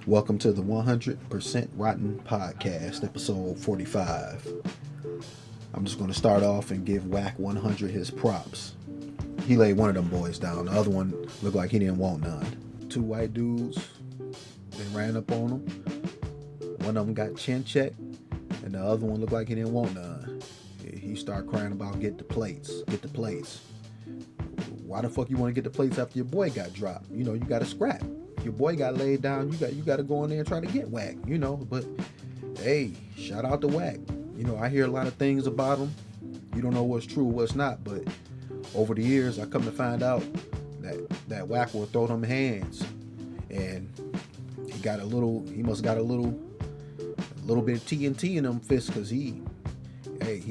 Welcome to the 100% Rotten Podcast, episode 45. I'm just going to start off and give Wack 100 his props. He laid one of them boys down. The other one looked like he didn't want none. Two white dudes, they ran up on him. One of them got chin checked, and the other one looked like he didn't want none. He started crying about get the plates. Why the fuck you want to get the plates after your boy got dropped? You know, you got to scrap. Your boy got laid down, you got to go in there and try to get Wack, but hey, shout out to Wack. I hear a lot of things about him. You don't know what's true, what's not, but over the years I come to find out that Wack will throw them hands, and he must got a little bit of TNT in them fists, cause he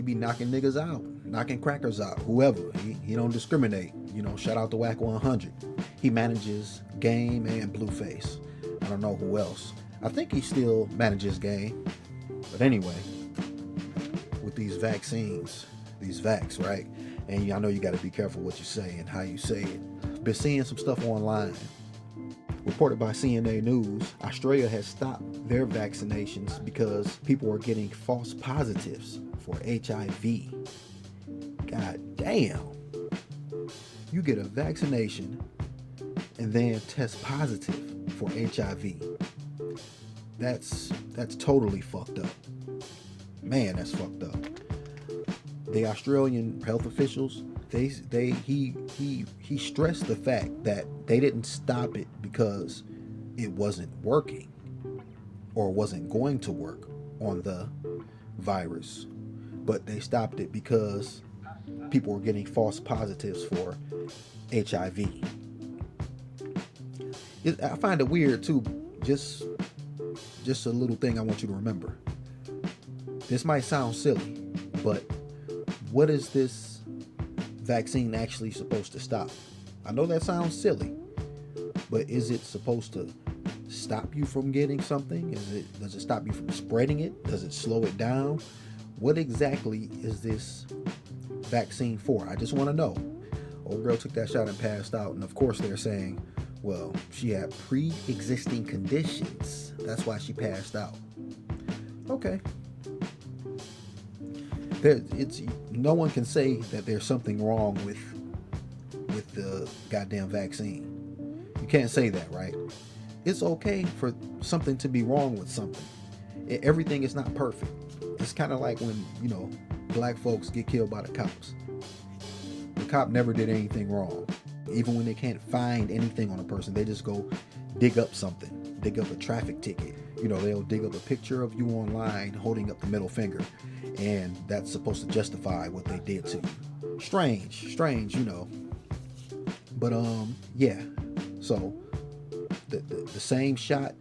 be knocking niggas out, knocking crackers out, whoever. He don't discriminate. Shout out to Wack 100. He manages Game and Blueface. I don't know who else. I think he still manages Game. But anyway, with these vaccines, these vax, right? And I know you got to be careful what you say and how you say it. Been seeing some stuff online. Reported by CNA News, Australia has stopped their vaccinations because people are getting false positives for HIV. God damn. You get a vaccination and then test positive for HIV. That's totally fucked up. Man, that's fucked up. The Australian health officials, he stressed the fact that they didn't stop it because it wasn't working or wasn't going to work on the virus, but they stopped it because people were getting false positives for HIV. I find it weird too. Just a little thing I want you to remember. This might sound silly, but what is this vaccine actually supposed to stop? I know that sounds silly, but is it supposed to stop you from getting something? Does it stop you from spreading it? Does it slow it down? What exactly is this vaccine for? I just want to know. Old girl took that shot and passed out, and of course they're saying, well, she had pre-existing conditions. That's why she passed out. Okay. No one can say that there's something wrong with the goddamn vaccine. You can't say that, right? It's okay for something to be wrong with something. Everything is not perfect. It's kind of like when, black folks get killed by the cops. The cop never did anything wrong. Even when they can't find anything on a person, they just go dig up something, dig up a traffic ticket. They'll dig up a picture of you online holding up the middle finger, and that's supposed to justify what they did to you. Strange, But yeah. So the same shot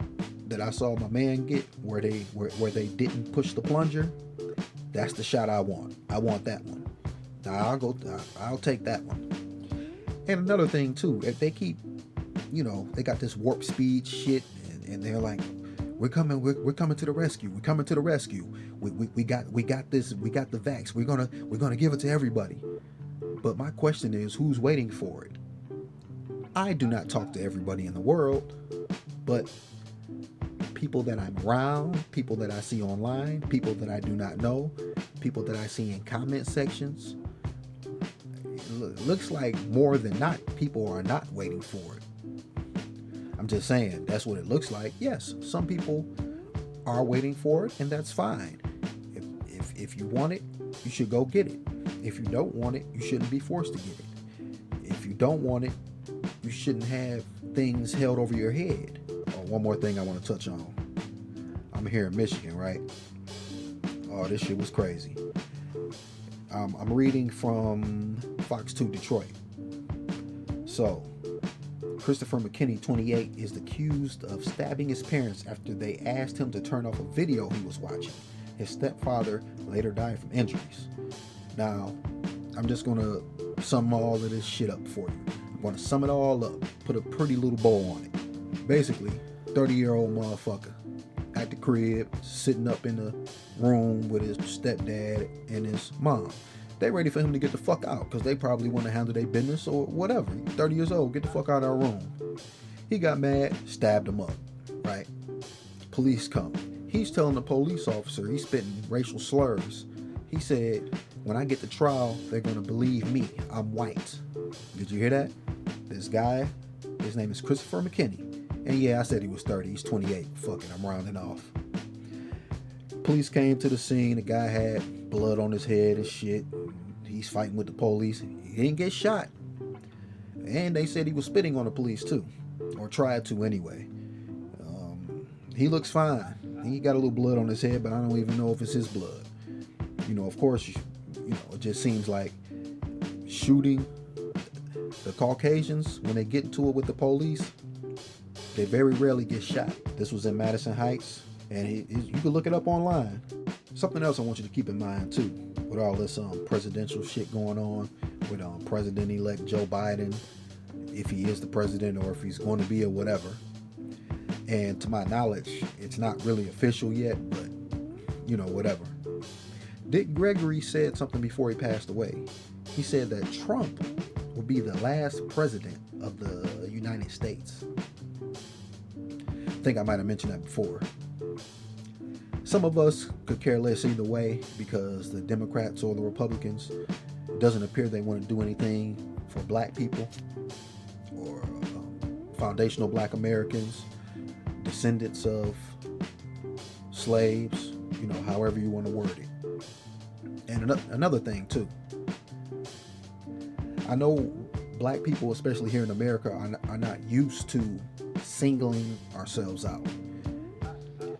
that I saw my man get, where they didn't push the plunger, that's the shot I want. I want that one. I'll take that one. And another thing too, if they keep, they got this warp speed shit, and they're like, we're coming to the rescue. We're coming to the rescue. We got this. We got the vax. We're gonna give it to everybody. But my question is, who's waiting for it? I do not talk to everybody in the world, but people that I'm around, people that I see online, people that I do not know, people that I see in comment sections. It looks like more than not, people are not waiting for it. I'm just saying, that's what it looks like. Yes, some people are waiting for it, and that's fine. If you want it, you should go get it. If you don't want it, you shouldn't be forced to get it. If you don't want it, you shouldn't have things held over your head. Oh, one more thing I want to touch on. I'm here in Michigan, right? Oh, this shit was crazy. I'm reading from Fox 2 Detroit. So, Christopher McKinney, 28, is accused of stabbing his parents after they asked him to turn off a video he was watching. His stepfather later died from injuries. Now, I'm just going to sum all of this shit up for you. I'm going to sum it all up, put a pretty little bow on it. Basically, 30-year-old motherfucker at the crib, sitting up in the room with his stepdad and his mom. They ready for him to get the fuck out because they probably want to handle their business or whatever. 30 years old, get the fuck out of our room. He got mad, stabbed him up, right? Police come. He's telling the police officer, he's spitting racial slurs. He said, when I get to trial, they're going to believe me. I'm white. Did you hear that? This guy, his name is Christopher McKinney. And yeah, I said he was 30. He's 28. Fuck it, I'm rounding off. Police came to the scene. The guy had blood on his head and shit. He's fighting with the police. He didn't get shot. And they said he was spitting on the police too. Or tried to anyway. He looks fine. He got a little blood on his head, but I don't even know if it's his blood. Of course, it just seems like shooting the Caucasians, when they get into it with the police, they very rarely get shot. This was in Madison Heights, and you can look it up online. Something else I want you to keep in mind too, with all this presidential shit going on, with President-elect Joe Biden, if he is the president or if he's going to be or whatever. And to my knowledge, it's not really official yet, but whatever. Dick Gregory said something before he passed away. He said that Trump will be the last president of the United States. I think I might have mentioned that before. Some of us could care less either way, because the Democrats or the Republicans, it doesn't appear they want to do anything for black people or foundational black Americans, descendants of slaves, however you want to word it. And another thing too, I know black people, especially here in America, are not used to singling ourselves out.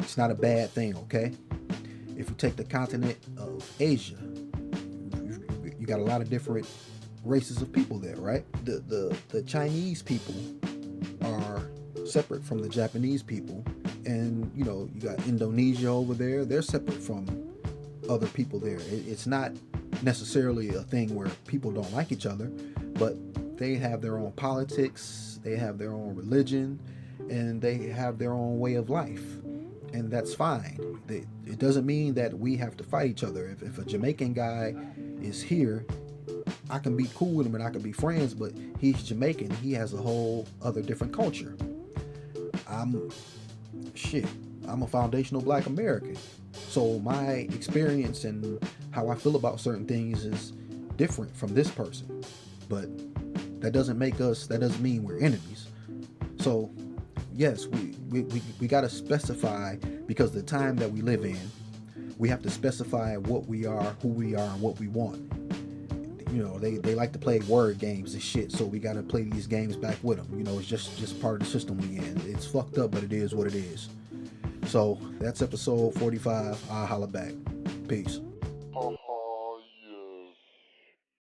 It's not a bad thing, okay? If you take the continent of Asia, you got a lot of different races of people there, right? The Chinese people are separate from the Japanese people, and you got Indonesia over there. They're separate from other people there. It's not necessarily a thing where people don't like each other, but they have their own politics, they have their own religion, and they have their own way of life, and that's fine. It doesn't mean that we have to fight each other. If a Jamaican guy is here, I can be cool with him and I can be friends, but he's Jamaican. He has a whole other different culture. I'm a foundational black American. So my experience and how I feel about certain things is different from this person. But that doesn't mean we're enemies. So yes, we got to specify, because the time that we live in, we have to specify what we are, who we are, and what we want. They like to play word games and shit, so we got to play these games back with them. It's just part of the system we in. It's fucked up, but it is what it is. So that's episode 45. I'll holla back. Peace.